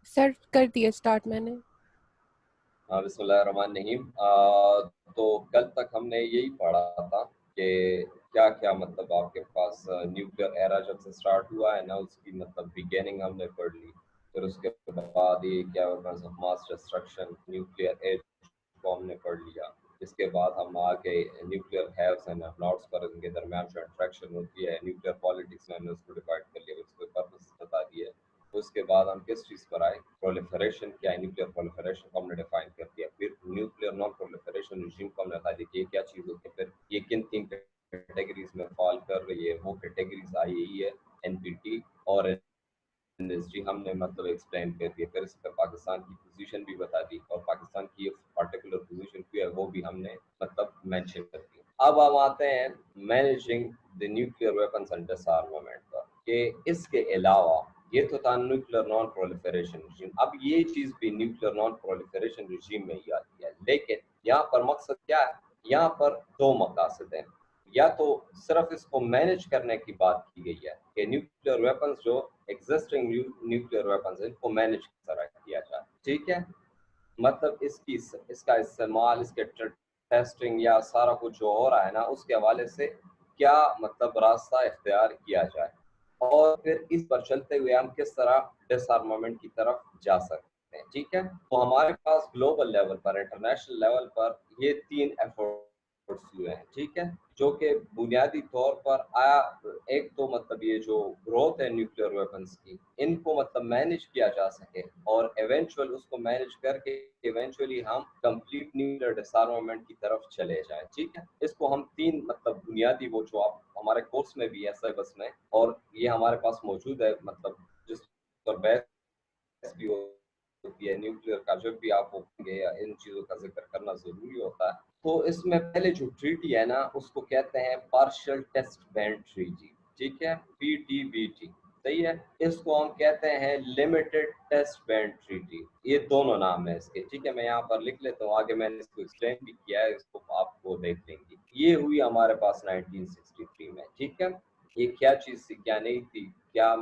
Sir कर दिया start मैंने। हाँ, बिस्मिल्लाहिर्रहमानिर्रहीम। तो कल तक हमने यही पढ़ा था कि क्या क्या मतलब आपके पास न्यूक्लियर एरा जब से स्टार्ट हुआ है ना, उसकी मतलब बिगेनिंग हमने पढ़ ली। फिर उसके बाद ये क्या weapons of mass destruction, nuclear age को हमने पढ़ लिया। इसके बाद हम आगे न्यूक्लियर हैव्स एंड नॉट्स पर इनके दरमियान जो इंट्रैक्शन होती है, न्यूक्लियर पॉलिटिक्स में हमने उसको डिवाइड कर लिया, उसके पर्पस बता दिए। उसके बाद हम किस चीज़ पर आए, प्रोलिफरेशन क्या है, न्यूक्लियर प्रोलिफरेशन को हमने डिफाइन कर दिया। फिर न्यूक्लियर नॉन प्रोलिफरेशन रिजीम को हमने बता दिया कि ये क्या चीज़ होती है, फिर ये किन तीन कैटेगरीज में फॉल कर रही है। वो कैटेगरीज आई यही है, एनपीटी और एनएसजी हमने मतलब एक्सप्लेन कर दिया। फिर इस पर पाकिस्तान की पोजीशन भी बता दी, और पाकिस्तान की पर्टिकुलर पोजीशन क्या है वो भी हमने मतलब मेंशन कर दी। अब हम आते हैं managing the nuclear weapons and डिसआर्मामेंट पर, कि इसके अलावा ये तो था न्यूक्लियर नॉन प्रोलिफरेशन रिजीम। अब ये चीज भी न्यूक्लियर नॉन प्रोलिफरेशन रिजीम में ही आती है, लेकिन यहाँ पर मकसद क्या है, यहाँ पर दो मकासद हैं। या तो सिर्फ इसको मैनेज करने की बात की गई है कि न्यूक्लियर वेपन्स जो एग्जिस्टिंग न्यूक्लियर वेपन्स है इनको मैनेज किस तरह किया जाए, ठीक है। मतलब इसका इस्तेमाल, इसके टेस्टिंग या सारा कुछ जो हो रहा है ना, उसके हवाले से क्या मतलब रास्ता इख्तियार किया जाए, और फिर इस पर चलते हुए हम किस तरह डिसआर्मामेंट की तरफ जा सकते हैं, ठीक है। तो हमारे पास ग्लोबल लेवल पर, इंटरनेशनल लेवल पर ये तीन एफर्ट्स हुए हैं, ठीक है, जो कि बुनियादी तौर पर आया। एक तो मतलब ये जो ग्रोथ है न्यूक्लियर वेपन्स की, इनको मतलब मैनेज किया जा सके, और एवेंचुअल उसको मैनेज करके इवेंचुअली हम कंप्लीट न्यूक्लियर डिसआर्मामेंट की तरफ चले जाएं, ठीक है। इसको हम तीन मतलब बुनियादी, वो जो आप हमारे कोर्स में भी है सिलेबस में, और ये हमारे पास मौजूद है, मतलब जिस पर बहस भी होती है न्यूक्लियर का, जब भी आप ओपेंगे या इन चीज़ों का जिक्र करना ज़रूरी होता है। तो इसमें पहले जो ट्रीटी है ना, उसको कहते हैं पार्शियल टेस्ट बैंड ट्रीटी, ठीक है, पीटीबीटी, सही है। इसको हम कहते हैं लिमिटेड टेस्ट बैंड ट्रीटी। ये दोनों नाम है इसके, ठीक है। मैं यहाँ पर लिख लेता हूँ, आगे मैंने इसको एक्सप्लेन भी किया है, इसको आपको देख लेंगे। ये हुई हमारे पास 1963 में, ठीक है। ये क्या चीज़ थी, क्या नहीं थी, क्या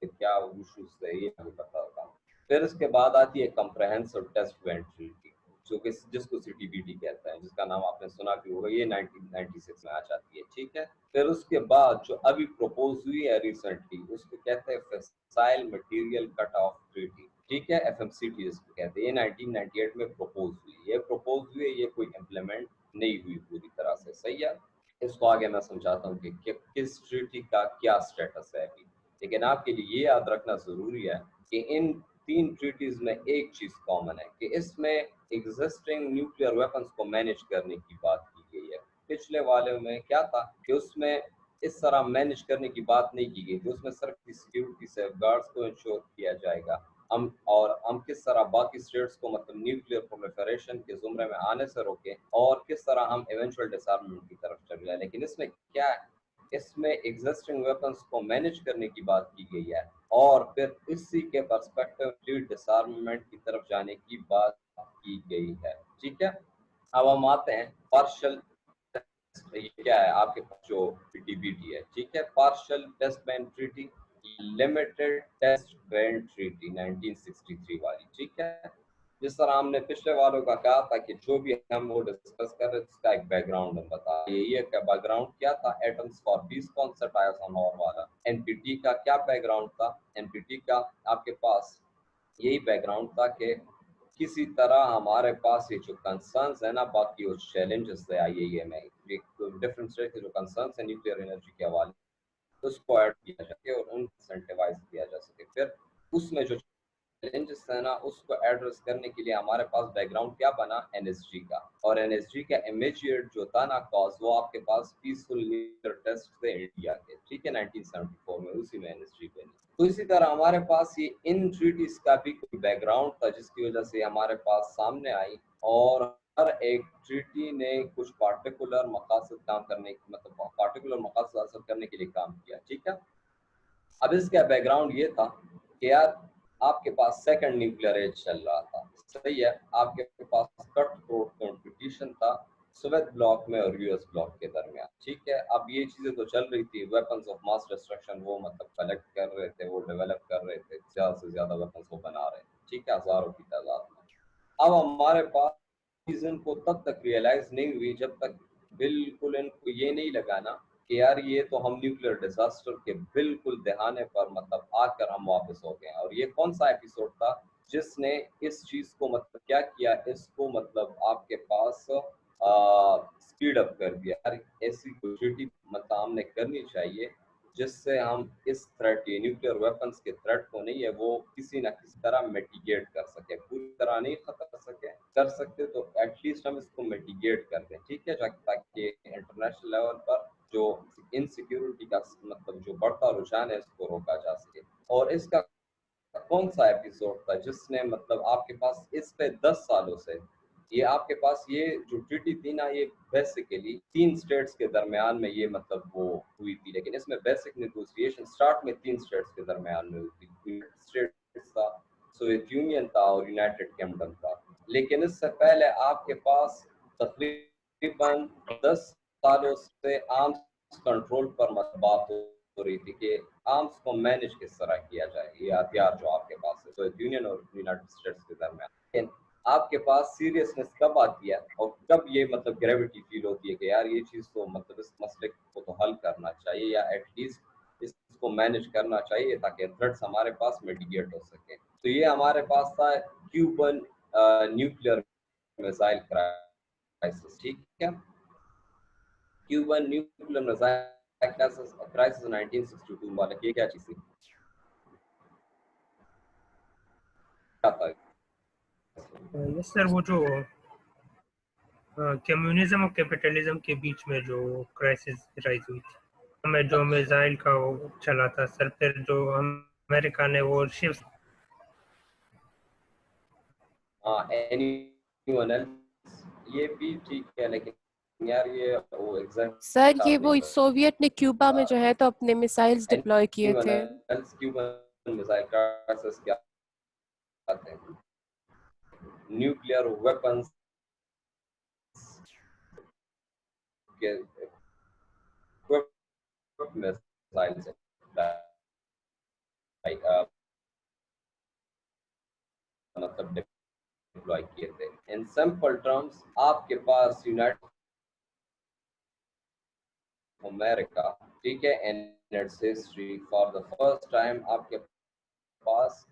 क्या इशूज थे, ये हमें पता होगा। फिर इसके बाद आती है कंप्रहेंसिव टेस्ट बैंड ट्रीटी, जो कि जिसको सीटीबीटी कहते हैं, जिसका नाम आपने सुना भी होगा। ये 1996 में आ जाती है, ठीक है। फिर उसके बाद जो अभी प्रपोज हुई है रिसेंटली, उसको कहते हैं fissile material cut off treaty, ठीक है, एफएमसीटी जिसको कहते हैं। ये 1998 में प्रपोज हुई, ये प्रपोज हुई, ये कोई इम्प्लीमेंट नहीं हुई पूरी तरह से, सही है। इसको आगे मैं समझाता हूँ कि किस ट्रीटी का क्या स्टेटस है अभी। लेकिन आपके लिए ये याद रखना जरूरी है कि इन तीन ट्रीटीज में एक चीज कॉमन है, कि इसमें एग्जिस्टिंग न्यूक्लियर वेपन्स को मैनेज करने की बात की गई है। पिछले वाले में क्या था कि उसमें इस तरह मैनेज करने की बात नहीं की गई थी, उसमें सिर्फ सिक्योरिटी सेफगार्ड्स को इंश्योर किया जाएगा। हम किस तरह बाकी स्टेट्स को मतलब न्यूक्लियर प्रोलिफरेशन के जुमरे में आने से रोकें, और किस तरह हम इवेंचुअल डिसआर्ममेंट की तरफ चल जाए। लेकिन इसमें क्या है, इसमें एग्जिस्टिंग वेपन्स को मैनेज करने की बात की गई है, और फिर इसी के पर्सपेक्टिव डिसआर्ममेंट की तरफ जाने की बात की गई है, ठीक है। अब हम आते हैं पार्शियल, ये क्या है आपके पास जो पीटीबीटी है, ठीक है, partial test ban treaty, limited test ban treaty 1963 वाली, ठीक है। जिस तरह हमने पिछले वालों का कहा था कि जो भी हम वो डिस्कस कर रहे थे उसका एक बैकग्राउंड हम बता, ये का बैकग्राउंड क्या था, एटम्स फॉर पीस कॉन्सेप्ट आया था नॉर वाला। एनपीटी का क्या बैकग्राउंड था, एनपीटी का आपके पास यही बैकग्राउंड था कि किसी तरह हमारे पास ये जो कंसर्न्स है ना, बाकी वो चैलेंजेस है आईएईए में, डिफरेंट स्टेट के जो कंसर्न्स है न्यूक्लियर एनर्जी के हवाले, उसको ऐड किया जा सके और उनको इंसेंटिवाइज किया जा सके। फिर उसमें जो चैलेंजेस है ना, उसको एड्रेस करने के लिए हमारे पास बैकग्राउंड क्या बना, एनएसजी का। और एनएसजी का इमीडिएट जो था ना कॉज, वो आपके पास पीसफुल न्यूक्लियर टेस्ट थे इंडिया के, ठीक है, 1974 में, उसी में एनएसजी बनी। तो इसी तरह हमारे पास ये इन ट्रीटीज का भी कोई बैकग्राउंड था, जिसकी वजह से हमारे पास सामने आई, और हर एक ट्रीटी ने कुछ पार्टिकुलर मकासद काम करने, मतलब पार्टिकुलर मकासद हासिल करने के लिए काम किया, ठीक है। अब इसका बैकग्राउंड ये था कि यार आपके पास सेकंड न्यूक्लियर एज चल रहा था, सही है, आपके पास कट थ्रोट कंपटीशन था सोवियत ब्लॉक में और यूएस ब्लॉक के दरमियान, ठीक है। अब ये चीज़ें तो चल रही थी, वेपन्स ऑफ मास डिस्ट्रक्शन वो मतलब कलेक्ट कर रहे थे, वो डेवलप कर रहे थे, ज़्यादा से ज़्यादा वेपन्स वो बना रहे थे, ठीक है, हज़ारों की तादाद में। अब हमारे पास चीज़ को तब तक रियलाइज़ नहीं हुई जब तक बिल्कुल इनको ये नहीं लगा ना कि यार ये तो हम न्यूक्लियर डिज़ास्टर के बिल्कुल दहाने पर मतलब आकर हम वापस हो गए हैं। और ये कौन-सा एपिसोड था जिसने इस चीज़ को मतलब क्या किया, इसको मतलब आपके पास स्पीड अप कर दिया। यार ऐसी कोशिश मतलब हमने करनी चाहिए जिससे हम इस थ्रेट, ये न्यूक्लियर वेपन्स के थ्रेट को नहीं है वो किसी ना किसी तरह मिटिगेट कर सके, पूरी तरह नहीं खत्म कर सकते तो एटलीस्ट हम इसको मिटिगेट कर दें, ठीक है, ताकि इंटरनेशनल लेवल पर जो इनसिक्योरिटी का मतलब जो बढ़ता रुझान है इसको रोका जा सके। और इसका कौन सा एपिसोड था जिसने मतलब आपके पास इस पे 10 सालों से ये आपके पास ये जो ट्रीटी थी ना, ये बेसिकली 3 स्टेट्स के दरमियान में ये मतलब वो हुई थी, लेकिन इसमें बेसिक नेगोशिएशन स्टार्ट में 3 स्टेट्स के दरमियान में हुई थी। स्टेट्स था, सोवियत यूनियन था और यूनाइटेड किंगडम था। लेकिन इससे पहले आपके पास तकरीबन 10 सालों से आर्म्स कंट्रोल पर मतलब बात हो रही थी कि आर्म्स को मैनेज किस तरह किया जाए, ये हथियार जो आपके पास है सोवियत यूनियन और यूनाइटेड स्टेट्स के दरमियान। लेकिन आपके पास सीरियसनेस कब आती है और कब ये मतलब ग्रेविटी फील होती है कि यार ये चीज़ तो मतलब इस मसले को तो हल करना चाहिए या एटलीस्ट इसको मैनेज करना चाहिए ताकि थ्रेट्स हमारे पास मिटिगेट हो सके। तो ये हमारे पास था क्यूबन न्यूक्लियर मिसाइल क्राइसिस, ठीक है। क्यूबन न्यूक्लियर मिसाइल क्राइसिस 1962 वाला ये क्या चीज़ थी, क्या था? यस सर, वो जो कम्युनिज्म और कैपिटलिज्म के बीच में जो क्राइसिस राइज हुई थी, हमें जो मिसाइल का वो चला था सर, फिर जो अमेरिका ने वो शिप्स। एनीवन एल्स, ये भी ठीक है लेकिन यार ये वो सर एग्जैक्ट ये आप वो नहीं सोवियत ने क्यूबा में जो है तो अपने मिसाइल्स डिप्लॉय किए एनीवन थे। एल्स क्यूबन मिसाइल क्राइसिस क्या कहते हैं, न्यूक्लियर वेपन्स के मिसाइल्स मतलब डिप्लॉय किए थे। इन सिंपल टर्म्स आपके पास यूनाइटेड अमेरिका, ठीक है, in its history for the first time आपके पास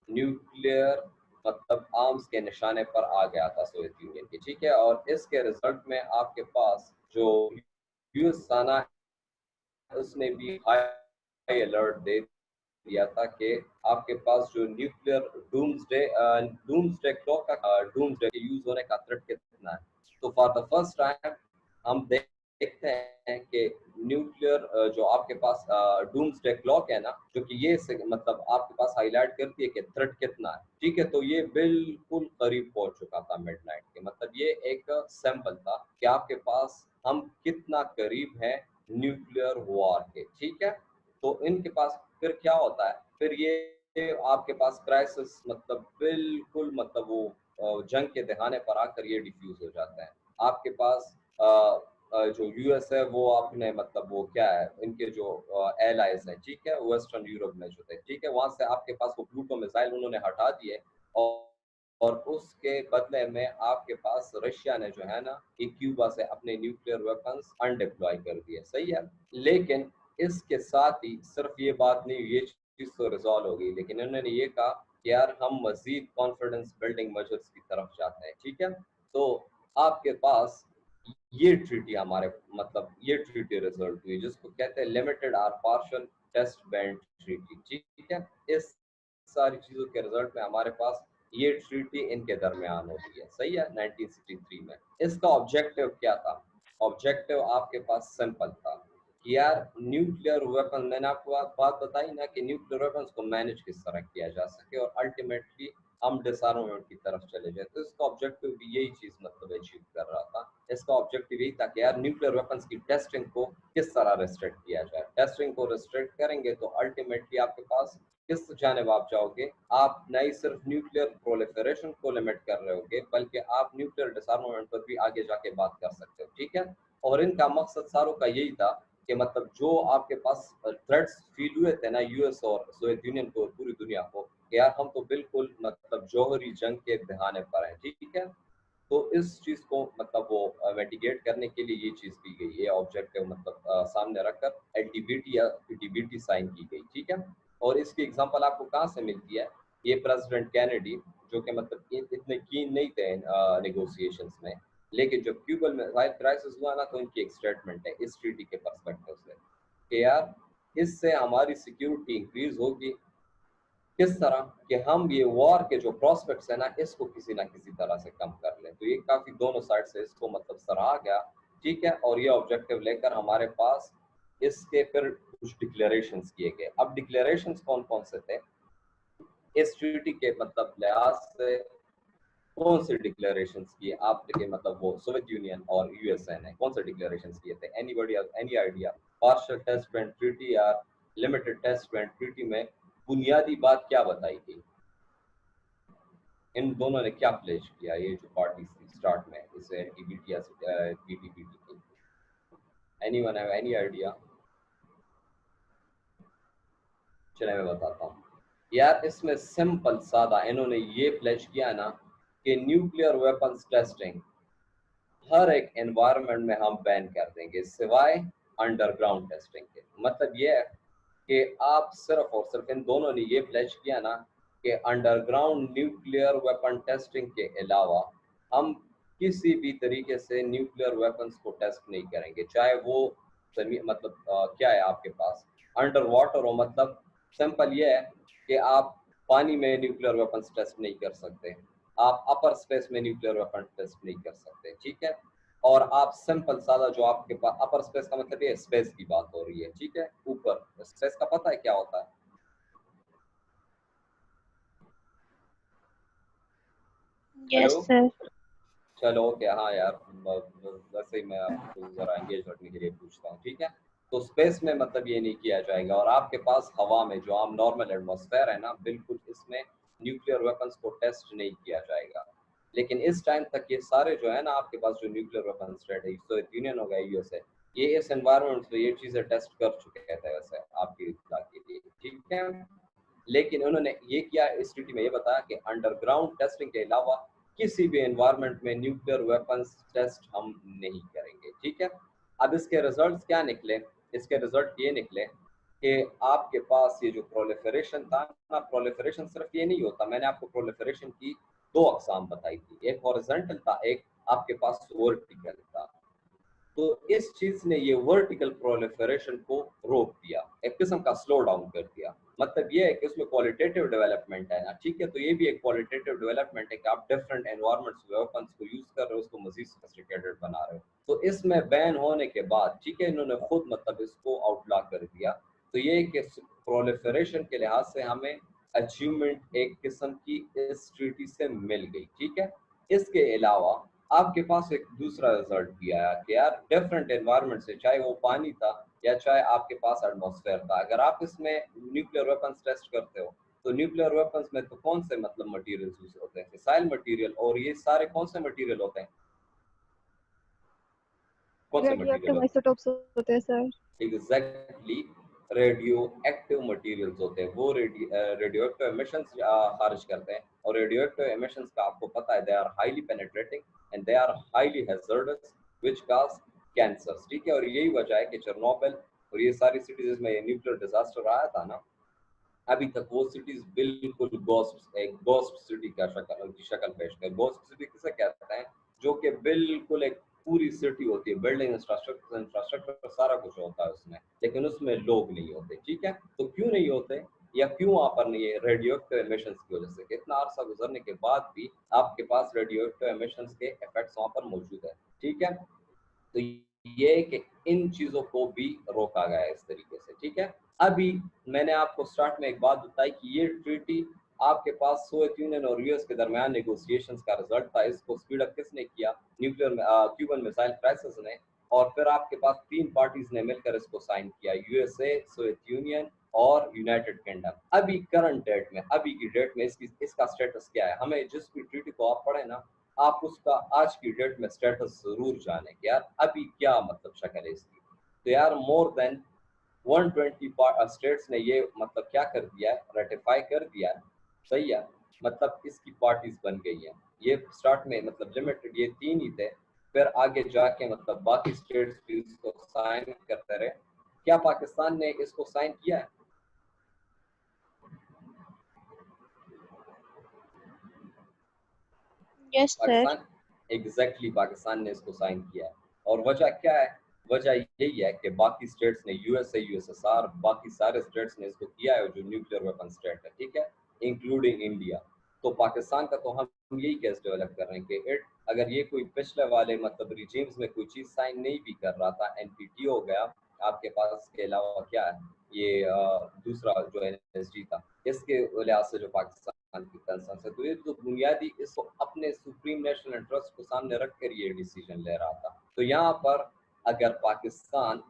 न्यूक्लियर मतलब आर्म्स के निशाने पर आ गया था सोवियत यूनियन की, ठीक है। और इसके रिजल्ट में आपके पास जो यूएस थाना उसने भी हाई अलर्ट दे दिया था कि आपके पास जो न्यूक्लियर डूम्सडे क्लॉक का डूम्सडे के यूज होने का थ्रेट कितना है। तो फॉर द फर्स्ट टाइम हम देखते हैं कि न्यूक्लियर जो आपके पास डूम्सडे क्लॉक है ना, जो कि ये मतलब आपके पास हाईलाइट करती है कि थ्रेट कितना है, ठीक है। तो ये बिल्कुल करीब पहुंच चुका था मिडनाइट के, मतलब ये एक सैंपल था कि आपके पास हम कितना करीब है न्यूक्लियर वॉर के, ठीक है। तो इनके पास फिर क्या होता है, फिर ये आपके पास क्राइसिस मतलब बिल्कुल मतलब वो जंग के दहाने पर आकर ये डिफ्यूज हो जाता है। आपके पास जो यूएस है वो आपने मतलब वो क्या है, इनके जो एलाइज हैं, ठीक है, वेस्टर्न यूरोप में जो थे, ठीक है, वहां से आपके पास वो प्लूटो मिसाइल उन्होंने हटा दिए और उसके बदले में आपके पास रशिया ने जो है ना कि क्यूबा से अपने न्यूक्लियर वेपन्स अनडिप्लॉय कर दिए, सही है। लेकिन इसके साथ ही सिर्फ ये बात नहीं, ये चीज तो रिजॉल्व हो गई, लेकिन उन्होंने ये कहा कि यार हम मजीद कॉन्फिडेंस बिल्डिंग मेजर्स की तरफ जाते हैं, ठीक है। तो आपके पास ये ट्रीटी हमारे मतलब ये ट्रीटी रिजल्ट हुई जिसको कहते हैं limited or partial test ban treaty, ठीक है। इस सारी चीजों के रिजल्ट में हमारे पास ये ट्रीटी इनके दरमियान होती है, सही है, 1963 में। इसका ऑब्जेक्टिव क्या था, ऑब्जेक्टिव आपके पास सिंपल था कि यार न्यूक्लियर वेपन, मैंने आपको बात बताई ना कि न्यूक्लियर वेपन्स को मैनेज किस तरह किया जा सके और अल्टीमेटली हम डिसआर्मामेंट की तरफ चले जाए। तो इसका ऑब्जेक्टिव भी यही चीज मतलब अचीव कर रहा था। इसका ऑब्जेक्टिव यही था कि यार न्यूक्लियर वेपन्स की टेस्टिंग को किस तरह रिस्ट्रिक्ट किया जाए। टेस्टिंग को रिस्ट्रिक्ट करेंगे तो अल्टीमेटली आपके पास किस जानिब आप जाओगे, आप नहीं सिर्फ न्यूक्लियर प्रोलिफरेशन को लिमिट कर रहे होगे बल्कि आप न्यूक्लियर डिसआर्मामेंट पर भी आगे जाके बात कर सकते हो, ठीक है। और इनका मकसद सारों का यही था कि मतलब जो आपके पास थ्रेट्स फील हुए थे ना यूएस और सोवियत यूनियन को और पूरी दुनिया को, कि यार हम तो बिल्कुल मतलब जौहरी जंग के बहाने पर हैं, ठीक है। तो इस चीज को मतलब वो मिटिगेट करने के लिए ये चीज की गई, ये ऑब्जेक्टिव मतलब सामने रखकर एलटीबीटी या पीटीबीटी साइन की गई, ठीक है। और इसकी एग्जांपल आपको कहाँ से मिलती है, ये प्रेसिडेंट कैनेडी जो कि मतलब इतने कीन नहीं थे नेगोशिएशंस में, लेकिन जब क्यूबल में क्राइसिस हुआ ना तो इनकी एक स्टेटमेंट है इस ट्रीटी के पर्सपेक्टिव से कि यार इससे हमारी सिक्योरिटी इंक्रीज होगी, किस तरह कि हम ये वॉर के जो प्रोस्पेक्ट्स है ना इसको किसी ना किसी तरह से कम कर लें। तो ये काफी दोनों साइड से इसको मतलब सराहा गया, ठीक है। और ये ऑब्जेक्टिव लेकर हमारे पास इसके फिर कुछ डिक्लेरेशंस किए गए। अब डिक्लेरेशंस कौन कौन से थे इस ट्रीटी के मतलब लिहाज से, कौन से डिक्लेरेशंस किए आप देखिए, मतलब वो सोवियत यूनियन और यूएसए ने कौन से डिक्लेरेशंस किए थे, anybody any idea. Partial test ban treaty या लिमिटेड टेस्ट बैंड ट्रीटी में बुनियादी बात क्या बताई गई, इन दोनों ने क्या प्लेज किया, ये जो पार्टी स्टार्ट में इस एलटीबीटी या पीटीबीटी की, एनीवन हैव एनी आइडिया। चलिए मैं बताता हूँ यार, इसमें सिंपल सादा इन्होंने ये प्लेज किया ना कि न्यूक्लियर वेपन्स टेस्टिंग हर एक एनवायरनमेंट में हम बैन कर देंगे सिवाय अंडरग्राउंड टेस्टिंग के। मतलब ये है कि आप सिर्फ और सिर्फ, इन दोनों ने ये प्लेज किया ना कि अंडरग्राउंड न्यूक्लियर वेपन टेस्टिंग के अलावा हम किसी भी तरीके से न्यूक्लियर वेपन्स को टेस्ट नहीं करेंगे, चाहे वो मतलब क्या है आपके पास अंडर वाटर हो। मतलब सिंपल ये है कि आप पानी में न्यूक्लियर वेपन्स टेस्ट नहीं कर सकते, आप अपर स्पेस में न्यूक्लियर वेपन टेस्ट नहीं कर सकते, ठीक है। और आप सिंपल सादा जो आपके पास अपर स्पेस का मतलब ये स्पेस की बात हो रही है, ठीक है। ऊपर स्पेस का पता है क्या होता है? Yes hello, sir. चलो ओके, हाँ यार वैसे ही मैं आपको जरा एंगेज रखने के लिए पूछता हूँ, ठीक है। तो स्पेस में मतलब ये नहीं किया जाएगा। और आपके पास हवा में जो आम नॉर्मल एटमॉस्फेयर है ना, बिल्कुल इसमें न्यूक्लियर वेपन्स को टेस्ट नहीं किया जाएगा। लेकिन इस टाइम तक ये सारे जो है ना आपके पास जो न्यूक्लियर वेपन्स है, सोवियत यूनियन हो गया, यूएसए, ये इस एनवायरनमेंट में ये चीजें टेस्ट कर चुके थे वैसे आपकी इत्तला के लिए, ठीक है। लेकिन उन्होंने ये किया इस ट्रीटी में ये बताया कि अंडरग्राउंड टेस्टिंग के अलावा किसी भी एनवायरनमेंट में न्यूक्लियर वेपन्स टेस्ट हम नहीं करेंगे, ठीक है। अब इसके रिजल्ट्स क्या निकले? इसके रिजल्ट ये निकले कि आपके पास ये जो प्रोलिफरेशन था ना, प्रोलिफरेशन सिर्फ ये नहीं होता, मैंने आपको प्रोलिफरेशन की दो अकसाम बताई थी, एक हॉरिजॉन्टल था, एक आपके पास वर्टिकल था। तो इस चीज ने ये वर्टिकल प्रोलिफरेशन को रोक दिया, एक किस्म का स्लो डाउन कर दिया। मतलब ये है कि उसमें क्वालिटेटिव डेवलपमेंट है ना, ठीक है। तो ये भी एक क्वालिटेटिव डेवलपमेंट है कि आप डिफरेंट एनवायरनमेंट्स वेपन्स को यूज कर रहे हो, उसको मजीद सोफिस्टिकेटेड बना रहे हो। तो इसमें बैन होने के बाद, ठीक है, इन्होंने खुद मतलब इसको आउटला कर दिया। तो ये कि प्रोलिफरेशन के लिहाज से हमें अचीवमेंट एक किस्म की इस ट्रीटी से मिल गई, ठीक है। इसके अलावा आपके पास एक दूसरा रिजल्ट भी आया कि यार डिफरेंट एनवायरनमेंट से, चाहे वो पानी था या चाहे आपके पास एटमॉस्फेयर था, अगर आप इसमें न्यूक्लियर वेपन्स टेस्ट करते हो तो न्यूक्लियर वेपन्स में तो कौन से मतलब मटेरियल्स यूज होते हैं? Fissile material. और ये सारे कौन से मटेरियल होते हैं? कौन से मटेरियल रेडियोएक्टिव होते आइसोटोप्स होते हैं सर। हैं? एग्जैक्टली, रेडियो एक्टिव मटीरियल्स होते हैं, वो रेडियो एक्टिव एमिशंस खारिज करते हैं। और रेडियो एक्टिव एमिशंस का आपको पता है, they are highly penetrating and they are highly hazardous which cause cancers, ठीक है। और यही वजह है कि चेरनोबिल और ये सारी सिटीज में न्यूक्लियर डिजास्टर आया था ना, अभी तक वो सिटीज बिल्कुल एक गोस्ट सिटी का शक्ल पेश कर। गोस्ट सिटी किसे कहते हैं? जो कि बिल्कुल एक पूरी सिटी होती है, बिल्डिंग इंफ्रास्ट्रक्चर सारा कुछ होता है उसमें, लेकिन उसमें लोग नहीं होते, ठीक है। तो क्यों नहीं होते या क्यों वहां पर नहीं है? रेडियो एक्टिव एमिशंस की वजह से। इतना अरसा गुजरने के बाद भी आपके पास रेडियो एक्टिव एमिशंस के इफेक्ट्स वहां पर मौजूद है, ठीक है। तो ये है कि इन चीजों को भी रोका गया है इस तरीके से, ठीक है। अभी मैंने आपको स्टार्ट में एक बात बताई कि ये ट्रीटी आपके पास सोवियत यूनियन और यूएस के दरमियान नेगोशिएशंस का रिजल्ट था। इसको स्पीड अप किसने किया? न्यूक्लियर क्यूबन मिसाइल क्राइसिस ने। और फिर आपके पास 3 पार्टीज ने मिलकर इसको साइन किया, यूएसए, सोवियत यूनियन और यूनाइटेड किंगडम। अभी करंट डेट में, अभी की डेट में इसका स्टेटस क्या है? हमें जिस भी ट्रीटी को आप पढ़े ना, आप उसका आज की डेट में स्टेटस जरूर जाने कि यार अभी क्या मतलब शक्ल है इसकी। तो यार मोर देन 120 स्टेट्स ने ये मतलब क्या कर दिया है, रेटिफाई कर दिया है। सही है, मतलब इसकी पार्टीज बन गई है। ये स्टार्ट में मतलब लिमिटेड ये 3 ही थे, फिर आगे जाके मतलब बाकी स्टेट्स भी इसको साइन करते रहे। क्या पाकिस्तान ने इसको साइन किया है? Yes, sir. Pakistan exactly Pakistan ने इसको साइन किया है। और वजह क्या है? वजह यही है कि बाकी स्टेट्स ने, यूएसए, यूएसएसआर, बाकी सारे स्टेट्स ने इसको किया है जो न्यूक्लियर वेपन स्टेट है, ठीक है, इंक्लूडिंग इंडिया। तो पाकिस्तान का तो हम यही केस डेवलप कर रहे हैं कि अगर ये कोई पिछले वाले मतलब रिजीम्स में कोई चीज़ साइन नहीं भी कर रहा था, एनपीटी हो गया आपके पास, के अलावा क्या है ये दूसरा जो एनएसजी था, इसके लिहाज से जो पाकिस्तान की कंसर्न है, तो ये तो बुनियादी इसको अपने सुप्रीम नेशनल इंटरेस्ट को सामने रखकर ये डिसीजन ले रहा था। तो यहाँ पर अगर पाकिस्तान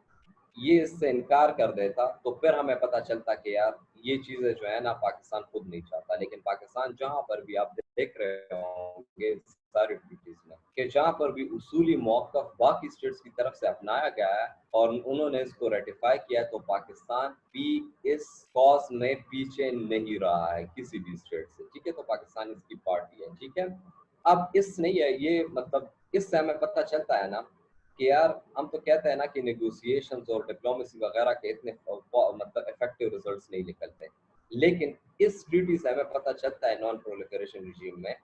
ये इससे इनकार कर देता तो फिर हमें पता चलता कि यार ये चीज़ें जो है ना पाकिस्तान खुद नहीं चाहता। लेकिन पाकिस्तान जहाँ पर भी आप देख रहे होंगे सारी ट्रीटीज में कि जहाँ पर भी उसूली मौक़िफ़ बाकी स्टेट्स की तरफ से अपनाया गया है और उन्होंने इसको रेटिफाई किया, तो पाकिस्तान भी इस कॉज में पीछे नहीं रहा है किसी भी स्टेट से, ठीक है। तो पाकिस्तान इसकी पार्टी है, ठीक है। अब इस नहीं है ये मतलब इससे हमें पता चलता है ना कि यार हम तो कहते हैं ना कि नेगोशिएशंस और डिप्लोमेसी वगैरह के इतने मतलब इफेक्टिव रिजल्ट्स नहीं निकलते, लेकिन इस ट्रीटी से हमें पता चलता है नॉन प्रोलिफरेशन रिजीम में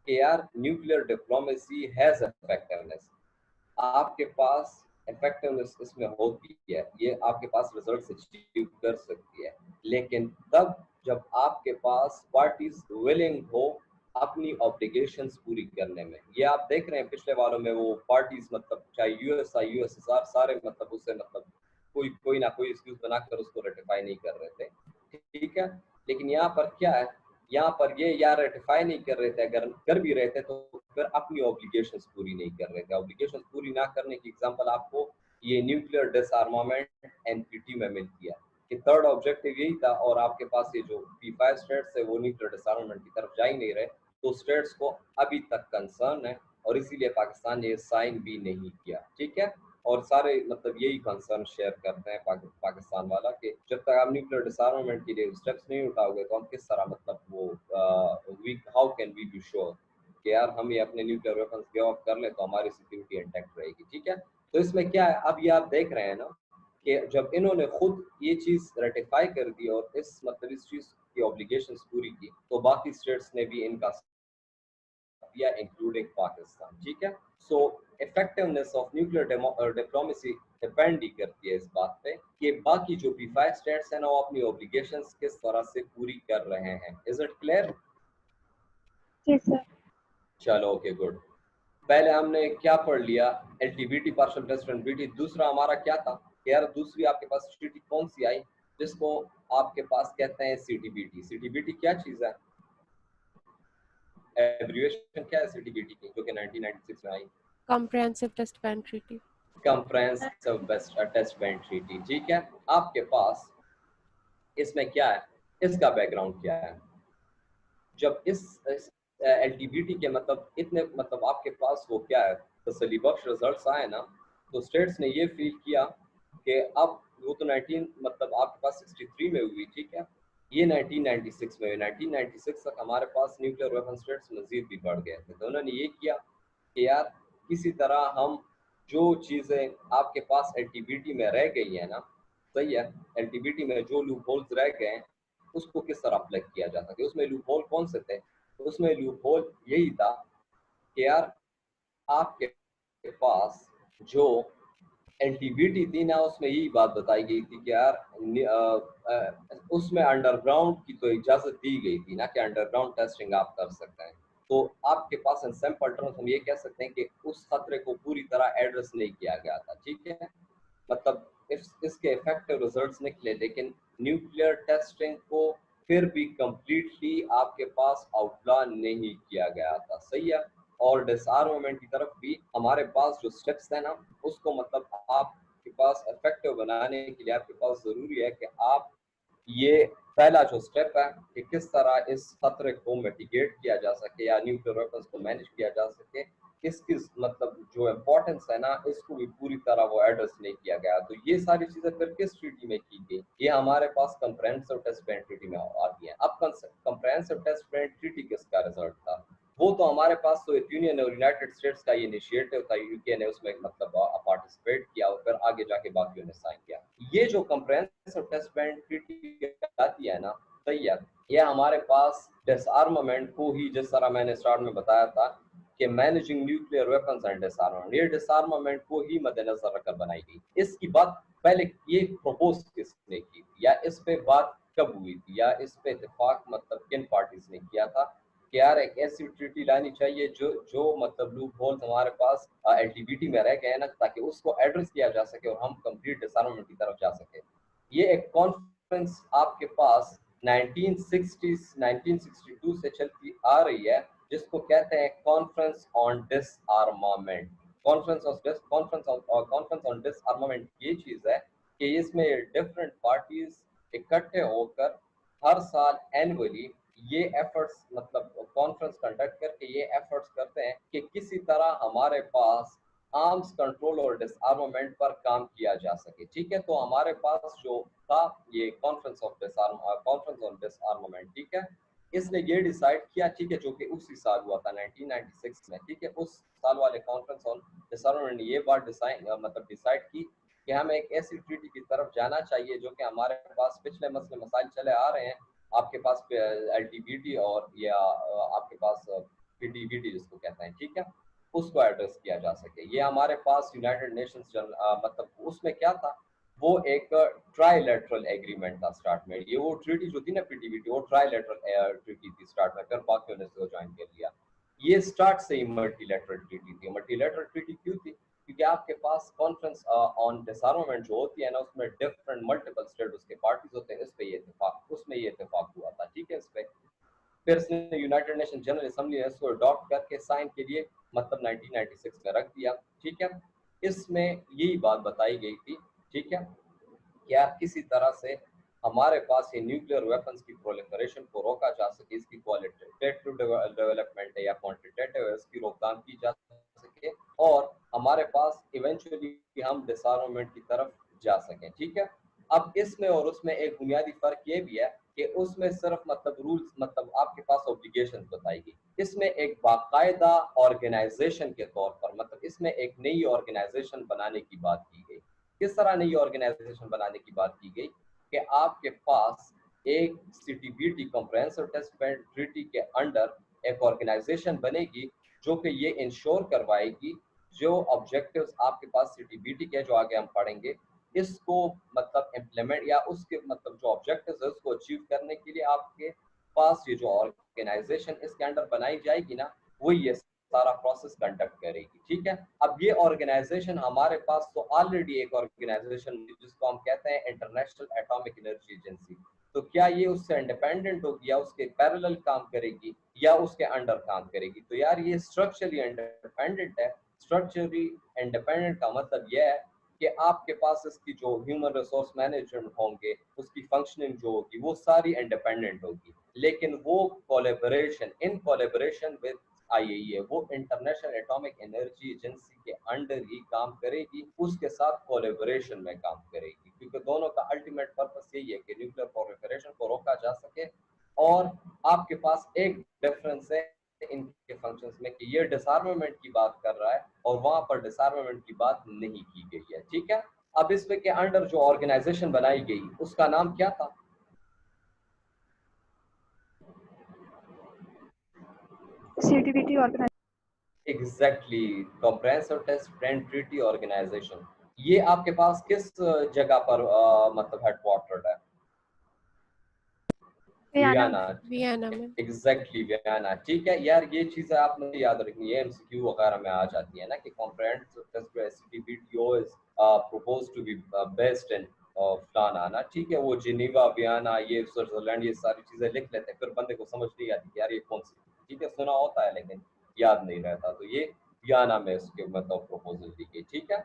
कि यार न्यूक्लियर डिप्लोमेसी हैज इफेक्टिवनेस। आपके पास इफेक्टिवनेस इसमें होती है, ये आपके पास रिजल्ट्स अचीव कर सकती है, लेकिन तब जब आपके पास पार्टीज विलिंग हो अपनी ऑब्लिगेशंस पूरी करने में। ये आप देख रहे हैं पिछले वालों में वो पार्टीज मतलब चाहे यूएसआई, यूएसएसआर सारे मतलब उससे मतलब कोई ना कोई एक्सक्यूज बनाकर उसको रेटिफाई नहीं कर रहे थे, ठीक है। लेकिन यहाँ पर क्या है, यहाँ पर ये यार रेटिफाई नहीं कर रहे थे, अगर कर भी रहे थे तो फिर अपनी ऑब्लिगेशंस पूरी नहीं कर रहे थे। ऑब्लिगेशंस पूरी ना करने की एग्जांपल आपको ये न्यूक्लियर डिसआर्मामेंट एनपीटी में मिलती है कि थर्ड ऑब्जेक्टिव यही था, और आपके पास ये जो P5 स्टेट्स है वो न्यूक्लियर डिसआर्मामेंट की तरफ जा ही नहीं रहे, तो स्टेट्स को अभी तक कंसर्न है और इसीलिए पाकिस्तान ने साइन भी नहीं किया, ठीक है। और सारे मतलब यही कंसर्न शेयर करते हैं पाकिस्तान वाला कि जब तक आप न्यूक्लियर डिसआर्मामेंट के लिए स्टेप्स नहीं उठाओगे तो हम किस तरह मतलब वो how can we be sure कि यार हम ये अपने न्यूक्लियर वेपन्स गिव अप कर ले तो हमारी सिक्योरिटी इंटैक्ट रहेगी, ठीक है। तो इसमें क्या है, अब ये आप देख रहे हैं ना कि जब इन्होंने खुद ये चीज़ रेटिफाई कर दी और इस मतलब इस चीज़ की ऑब्लिगेशंस पूरी की, तो बाकी स्टेट्स ने भी इनका या इंक्लूडिंग पाकिस्तान, ठीक है। So effectiveness of nuclear diplomacy depend ही करती है इस बात पे कि बाकी जो P5 स्टेट्स हैं ना वो अपनी ऑब्लिगेशंस किस तरह से पूरी कर रहे हैं। Is it clear? Yes, sir. चलो ओके गुड। पहले हमने क्या पढ़ लिया, एलटीबीटी पार्शियल टेस्ट एंड बीटी। दूसरा हमारा क्या था यार, दूसरी आपके पास ट्रीटी कौन सी आई जिसको आपके पास कहते हैं सीटीबीटी। सीटीबीटी क्या चीज़ है, एब्रिविएशन क्या है सीटीबीटी की, जो कि 1996 में आई? Comprehensive Test Ban Treaty. Comprehensive test ban treaty, ठीक है। आपके पास इसमें क्या है, इसका बैकग्राउंड क्या है? जब इस एलटीबीटी के मतलब इतने मतलब आपके पास वो क्या है तसल्ली बख्श रिजल्ट्स आए ना, तो स्टेट्स ने ये फील किया कि अब वो तो 19 मतलब आपके पास 63 में हुई, ठीक है, ये 1996 में हुई। 1996 तक हमारे पास न्यूक्लियर वेपन स्टेट्स मजीद भी बढ़ गए थे। तो उन्होंने ये किया कि यार किसी तरह हम जो चीज़ें आपके पास एलटीबीटी में रह गई है ना, सही है, एलटीबीटी में जो लूप होल्स रह गए हैं उसको किस तरह प्लग किया जा सके। उसमें लूप होल कौन से थे? उसमें लूप होल यही था कि यार आपके पास जो एलटीबीटी थी ना उसमें यही बात बताई गई थी कि यार उसमें अंडरग्राउंड की तो इजाज़त दी गई थी ना कि अंडरग्राउंड टेस्टिंग आप कर सकते हैं। तो आपके पास इन सिंपल टर्म्स हम ये कह सकते हैं कि उस खतरे को पूरी तरह एड्रेस नहीं किया गया था, ठीक है। मतलब इसके इफेक्टिव रिजल्ट्स निकले, लेकिन न्यूक्लियर टेस्टिंग को फिर भी कंप्लीटली आपके पास आउटलान नहीं किया गया था, सही है। और डिसआर्मामेंट की तरफ भी हमारे पास जो स्टेप्स थे ना, उसको मतलब आपके पास इफेक्टिव बनाने के लिए आपके पास जरूरी है कि आप ये पहला जो स्टेप है कि किस तरह इस खतरे को मिटिगेट किया जा सके या न्यूक्लियर वेपन्स को मैनेज किया जा सके, इसकी मतलब जो इम्पोर्टेंस है ना, इसको भी पूरी तरह वो एड्रेस नहीं किया गया। तो ये सारी चीजें फिर किस ट्रीटी में की गई, ये हमारे पास कंप्रेहेंसिव टेस्ट बैंड ट्रीटी में आती है। अब कंप्रेहेंसिव टेस्ट बैंड ट्रीटी किसका रिजल्ट था, वो तो हमारे पास सोवियत यूनियन और यूनाइटेड स्टेट्स का ये इनिशिएटिव था, यूके ने उसमें मतलब पार्टिसिपेट किया और फिर आगे जाके बाकियों ने साइन किया। ये जो कंप्रेहेंसिव टेस्ट बैंड ट्रीटी आती है ना, सही है, ये हमारे पास डिसआर्मामेंट को ही, जिस तरह मैंने स्टार्ट में बताया था कि मैनेजिंग न्यूक्लियर वेपन्स एंड डिसआर्मामेंट, ये डिसआर्मामेंट को ही मद्देनजर रखकर बनाई गई। इसकी बात पहले ये प्रपोज किसने की थी, या इस पे बात कब हुई थी, या इस पे इत्तेफाक मतलब किन पार्टीज ने किया था कि यार एक ऐसी ट्रीटी लानी चाहिए जो मतलब लूप होल्स हमारे पास एलटीबीटी में रह गए हैं ना, ताकि उसको एड्रेस किया जा सके और हम कंप्लीट डिसआर्मामेंट की तरफ जा सके। ये एक कॉन्फ्रेंस आपके पास 1962 से चलती आ रही है, जिसको कहते हैं कॉन्फ्रेंस ऑन डिसआर्मामेंट। कॉन्फ्रेंस ऑन डिसआर्मामेंट ये चीज है कि इसमें डिफरेंट पार्टीज इकट्ठे होकर हर साल एनुअली ये एफर्ट्स मतलब कॉन्फ्रेंस कंडक्ट करके ये एफर्ट्स करते हैं कि किसी तरह हमारे पास आर्म्स कंट्रोल और डिसआर्मामेंट पर काम किया जा सके, ठीक है। तो हमारे पास जो था ये कॉन्फ्रेंस ऑन डिसआर्मामेंट, ठीक है, इसने ये डिसाइड किया, ठीक है, जो कि उसी साल हुआ था 1996 में, ठीक है। उस साल वाले कॉन्फ्रेंस ऑन डिसआर्मामेंट ने ये बात डिसाइड की कि हमें एक ऐसी ट्रीटी की तरफ जाना चाहिए जो कि हमारे पास पिछले मसले मसाइल चले आ रहे हैं, आपके पास एलटीबीटी और या आपके पास पीटीबीटी जिसको कहते हैं, ठीक है, उसको एड्रेस किया जा सके। ये हमारे पास यूनाइटेड नेशंस मतलब उसमें क्या था, वो एक ट्राइलेटरल एग्रीमेंट था स्टार्ट में। ये वो ट्रीटी जो थी ना पीटीबीटी, वो ट्राइलेटरल ट्रीटी थी स्टार्ट में, फिर बाकियों ने इसको ज्वाइन कर लिया। ये स्टार्ट से ही मल्टीलेटरल ट्रीटी थी। मल्टीलेटरल ट्रीटी क्यों थी, क्योंकि आपके पास कॉन्फ्रेंस ऑन डिसआर्मामेंट जो होती है ना, उसमें डिफरेंट मल्टीपल स्टेट उसके पार्टीज होते हैं, इस पे ये इत्तेफाक, उसमें ये इत्तेफाक हुआ था, ठीक है। इस पे फिर इसने यूनाइटेड नेशन जनरल असेंबली ने इसको अडॉप्ट करके साइन के लिए मतलब 1996 में रख दिया, ठीक है। इसमें यही बात बताई गई थी, ठीक है, क्या किसी तरह से हमारे पास ये न्यूक्लियर वेपन्स की प्रोलिफरेशन को रोका जा सके, इसकी क्वालिटेटिव डेवलपमेंट है या क्वांटिटेटिव है, इसकी रोकथाम की जा सके और हमारे पास इवेंचुअली हम डिसआर्मामेंट की तरफ जा सकें, ठीक है। अब इसमें और उसमें एक बुनियादी फर्क ये भी है कि उसमें सिर्फ मतलब रूल्स मतलब आपके पास ऑब्लिगेशंस बताई गई, इसमें एक बाकायदा ऑर्गेनाइजेशन के तौर पर मतलब इसमें एक नई ऑर्गेनाइजेशन बनाने की बात की गई। किस तरह नई ऑर्गेनाइजेशन बनाने की बात की गई कि आपके पास एक CTBT comprehensive test ban treaty के अंडर एक ऑर्गेनाइजेशन बनेगी जो कि ये इंश्योर करवाएगी जो ऑब्जेक्टिव्स आपके पास सीटीबीटी के जो आगे हम पढ़ेंगे इसको मतलब इम्प्लीमेंट या उसके मतलब जो ऑब्जेक्टिव्स है उसको अचीव करने के लिए आपके पास ये जो ऑर्गेनाइजेशन इसके अंडर बनाई जाएगी ना, वो ये सारा प्रोसेस कंडक्ट करेगी, ठीक है। अब ये ऑर्गेनाइजेशन हमारे पास तो ऑलरेडी एक ऑर्गेनाइजेशन जिसको हम कहते हैं इंटरनेशनल एटॉमिक एनर्जी एजेंसी, तो क्या ये उससे इंडिपेंडेंट होगी या उसके पैरेलल काम करेगी या उसके अंडर काम करेगी? तो यार ये स्ट्रक्चरली इंडिपेंडेंट है। स्ट्रक्चरली इंडिपेंडेंट का मतलब यह है कि आपके पास इसकी जो ह्यूमन रिसोर्स मैनेजमेंट होंगे, उसकी फंक्शनिंग जो होगी वो सारी इंडिपेंडेंट होगी, लेकिन वो collaboration in collaboration with IAEA, वो इंटरनेशनल एटॉमिक एनर्जी एजेंसी के अंडर ही काम करेगी, उसके साथ कोलैबोरेशन में काम करेगी, क्योंकि दोनों का अल्टीमेट पर्पस यही है कि न्यूक्लियर प्रोलिफरेशन को रोका जा सके। और आपके पास एक डिफरेंस है इनके फंक्शंस में कि ये डिसआर्मामेंट की बात कर रहा है और वहां पर डिसआर्मामेंट की बात नहीं की गई है, ठीक है। अब इसमें के अंडर जो ऑर्गेनाइजेशन बनाई गई उसका नाम क्या था? CTBT organisation. Exactly, comprehensive test ban treaty organisation. ये आपके पास किस जगह पर मतलब हेडक्वार्टर्ड है? वियना में। एग्जैक्टली वियना, ठीक है। यार ये चीजें आपने याद रखनी है, एमसीक्यू वगैरह में आ जाती है ना कि comprehensive test CTBTO is proposed to be based in फलाना आना, ठीक है, वो जिनीवा बयाना, ये स्विट्जरलैंड, ये सारी चीजें लिख लेते हैं, फिर बंदे को समझ नहीं आती यार ये कौन सी, ठीक है, सुना होता है लेकिन याद नहीं रहता। तो ये बयाना में उसके मतलब प्रपोजल दी गई, ठीक है।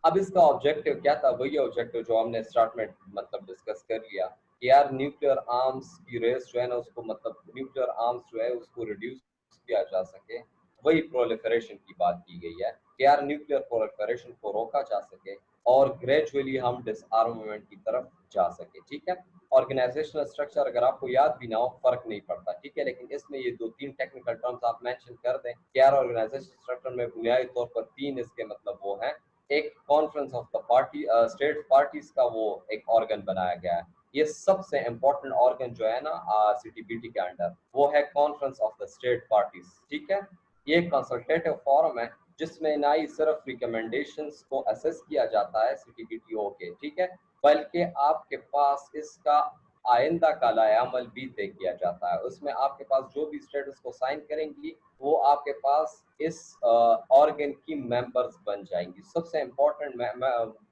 अब इसका ऑब्जेक्टिव क्या था, वही ऑब्जेक्टिव जो हमने स्टार्ट में मतलब डिस्कस कर लिया कि यार न्यूक्लियर आर्म्स की रेस जो है ना उसको मतलब न्यूक्लियर आर्म्स जो है उसको रिड्यूस किया जा सके, वही प्रोलिफरेशन की बात की गई है कि यार न्यूक्लियर प्रोलिफरेशन को रोका जा सके और ग्रेजुअली हम डिसआर्मामेंट की तरफ जा सके, ठीक है। ऑर्गेनाइजेशनल स्ट्रक्चर अगर आपको याद भी ना हो फर्क नहीं पड़ता, ठीक है, लेकिन इसमें ये 2-3 टेक्निकल टर्म्स आप मेंशन कर दें कि यार ऑर्गेनाइजेशनल स्ट्रक्चर में बुनियादी तौर पर 3 इसके मतलब वो हैं। एक conference of the party state parties का वो एक ऑर्गन बनाया गया है, ये सबसे इम्पोर्टेंट ऑर्गन जो है ना सीटीबीटी के अंडर, वो है conference of the state parties, ठीक है। ये कंसल्टेटिव फोरम है जिसमें ना ही सिर्फ रिकमेंडेशंस को असेस किया जाता है सीटीबीटीओ के, ठीक है, बल्कि आपके पास इसका आइंदा का लायामल भी तय किया जाता है। उसमें आपके पास जो भी स्टेट उसको साइन करेंगी वो आपके पास इस ऑर्गन की मेंबर्स बन जाएंगी। सबसे इम्पोर्टेंट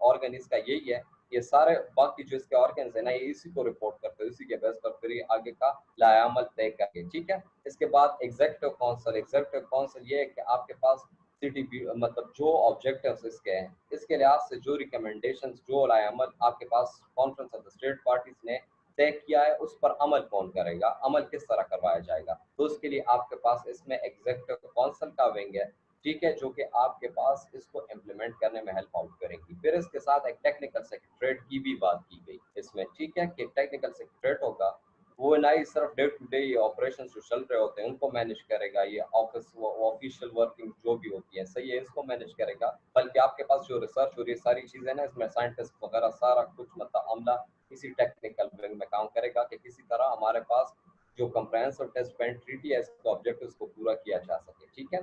ऑर्गन इसका यही है, ये सारे बाकी जो इसके ऑर्गन्स है ना ये इसी को रिपोर्ट करते हैं, इसी के बेस पर फिर ये आगे का लायामल तय करके, ठीक है। इसके बाद एग्जीक्यूटिव काउंसिल ये है कि आपके पास सीटीपी मतलब जो ऑब्जेक्टिव्स इसके हैं इसके लिहाज से जो रिकमेंडेशंस जो लायामल आपके पास conference of the state parties ने तय किया है उस पर अमल कौन करेगा, अमल किस तरह करवाया जाएगा, तो उसके लिए आपके पास इसमें एग्जीक्यूटिव काउंसिल का विंग है, ठीक है, जो कि आपके पास इसको इम्प्लीमेंट करने में हेल्प आउट करेंगी। फिर इसके साथ एक टेक्निकल सेक्रेटरीट की भी बात की गई इसमें, ठीक है, कि टेक्निकल सेक्रेटरीट होगा वो ना ही सिर्फ डे टू डे ये ऑपरेशन जो चल रहे होते हैं उनको मैनेज करेगा, ये ऑफिशियल वर्किंग जो भी होती है सही है इसको मैनेज करेगा, बल्कि आपके पास जो रिसर्च हो रही है सारी चीजें ना इसमें साइंटिस्ट वगैरह सारा कुछ मतलब अमला किसी टेक्निकल विंग में काम करेगा कि किसी तरह हमारे पास जो कंप्रेहेंसिव टेस्ट बैंड ट्रीटी है इसके ऑब्जेक्टिव्स को पूरा किया जा सके, ठीक है।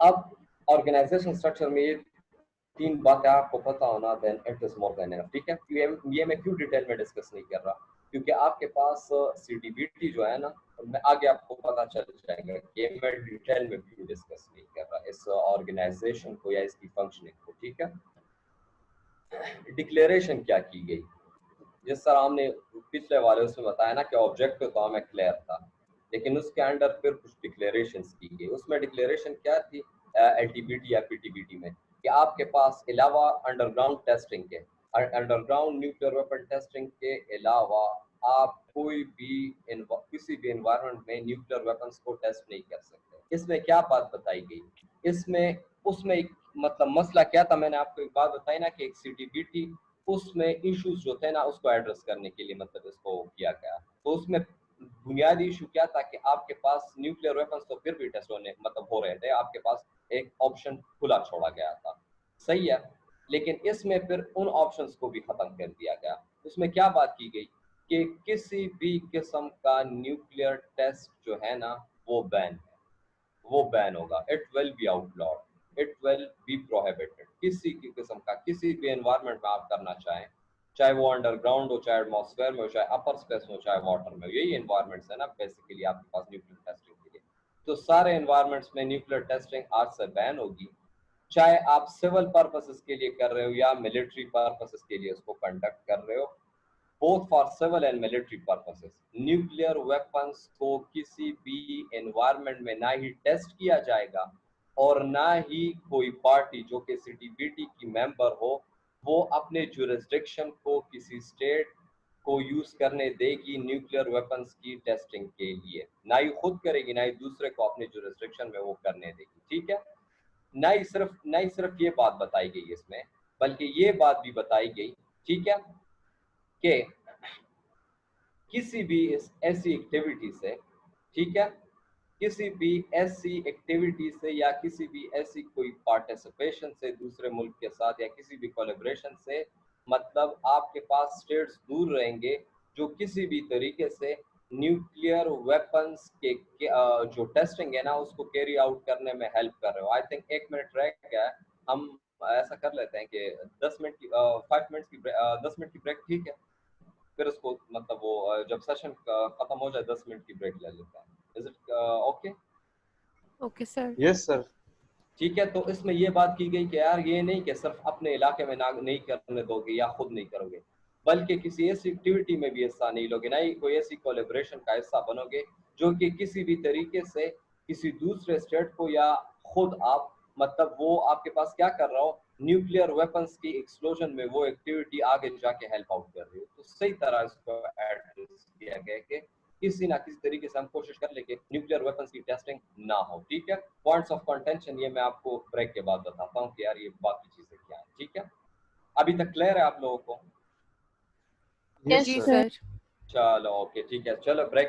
अब ऑर्गेनाइजेशन स्ट्रक्चर में ये 3 बातें आपको पता होना then it is more than enough, ठीक है। ये मैं क्यों डिटेल में डिस्कस नहीं कर रहा क्योंकि आपके पास सीटीबीटी जो है ना मैं आगे आपको पता चल जाएगा कि मैं डिटेल में क्यों डिस्कस नहीं कर रहा इस ऑर्गेनाइजेशन को या इसकी फंक्शनिंग को, ठीक है। डिक्लेरेशन क्या की गई, जिस तरह हमने पिछले वाले उसमें बताया ना कि ऑब्जेक्टिव तो हमें क्लियर था लेकिन उसके अंडर फिर कुछ डिक्लेरेशंस की गई। उसमें डिक्लेरेशन क्या थी एलटीबीटी या पीटीबीटी में कि आपके पास अलावा अंडरग्राउंड टेस्टिंग के अंडरग्राउंड न्यूक्लियर वेपन टेस्टिंग के अलावा आप कोई भी किसी भी एनवायरनमेंट में न्यूक्लियर वेपन्स को टेस्ट नहीं कर सकते। इसमें क्या बात बताई गई, इसमें उसमें एक मतलब मसला क्या था, मैंने आपको एक बात बताई ना कि एक सीटीबीटी उसमें इश्यूज जो थे ना उसको एड्रेस करने के लिए मतलब इसको किया गया। तो उसमें बुनियादी इशू क्या था कि आपके पास न्यूक्लियर वेपन्स तो फिर भी टेस्ट होने मतलब हो रहे थे, आपके पास एक ऑप्शन खुला छोड़ा गया था, सही है, लेकिन इसमें फिर उन ऑप्शंस को भी खत्म कर दिया गया। उसमें क्या बात की गई कि किसी भी किस्म का न्यूक्लियर टेस्ट जो है ना वो बैन है, वो बैन होगा, it will be outlawed, it will be prohibited. किसी की किस्म का किसी भी एनवायरनमेंट में आप करना चाहें, चाहे वो अंडरग्राउंड हो, चाहे एटमॉस्फेयर में हो, चाहे अपर स्पेस में हो, चाहे वाटर में हो, यही एनवायरनमेंट्स है ना बेसिकली आपके पास न्यूक्लियर टेस्टिंग के लिए। तो सारे एनवायरनमेंट्स में न्यूक्लियर टेस्टिंग आज से बैन होगी, चाहे आप सिविल पर्पसेस के लिए कर रहे हो या मिलिट्री पर्पसेस के लिए उसको कंडक्ट कर रहे हो, both for civil and military purposes। Nuclear weapons को किसी भी एनवायरनमेंट में ना ही टेस्ट किया जाएगा और ना ही कोई पार्टी जो कि सीटीबीटी की मेंबर हो वो अपने जुरिस्डिक्शन को किसी स्टेट को यूज करने देगी न्यूक्लियर वेपन्स की टेस्टिंग के लिए, ना ही खुद करेगी ना ही दूसरे को अपने जुरिस्डिक्शन में वो करने देगी, ठीक है। ना ही सिर्फ ये बात बताई गई इसमें, बल्कि ये बात भी बताई गई, ठीक है, कि किसी भी ऐसी एक्टिविटी से, ठीक है, किसी भी ऐसी एक्टिविटी से या किसी भी ऐसी कोई पार्टिसिपेशन से दूसरे मुल्क के साथ या किसी भी कोलैबोरेशन से मतलब आपके पास स्टेट्स दूर रहेंगे जो किसी भी तरीके से न्यूक्लियर वेपन्स के जो टेस्टिंग है ना उसको कैरी आउट करने में हेल्प कर रहे हो। आई थिंक 1 मिनट रह गया है, हम ऐसा कर लेते हैं कि 10 मिनट की 5 मिनट की 10 मिनट की ब्रेक, ठीक है, फिर उसको मतलब वो जब सेशन खत्म हो जाए 10 मिनट की ब्रेक ले लेते हैं। Is it okay? Okay, sir. Yes, sir. ठीक है, तो इसमें ये बात की गई कि यार ये नहीं कि सिर्फ अपने इलाके में ना नहीं करने दोगे या खुद नहीं करोगे, बल्कि किसी ऐसी एक्टिविटी में भी हिस्सा नहीं लोगे, ना ही कोई ऐसी कोलैबोरेशन का हिस्सा बनोगे जो कि किसी भी तरीके से किसी दूसरे स्टेट को या खुद आप मतलब वो आपके पास क्या कर रहा हो, न्यूक्लियर वेपन्स की एक्सप्लोजन में वो एक्टिविटी आगे जाके हेल्प आउट कर रही हो। तो सही तरह इसको एड्रेस किया गया कि किसी ना किसी तरीके से हम कोशिश कर ले कि न्यूक्लियर वेपन्स की टेस्टिंग ना हो। ठीक है, पॉइंट्स ऑफ कंटेंशन ये मैं आपको ब्रेक के बाद बताता हूँ कि यार ये बाकी चीजें क्या है। ठीक है, अभी तक क्लियर है आप लोगों को? जी सर। चलो ओके, ठीक है, चलो ब्रेक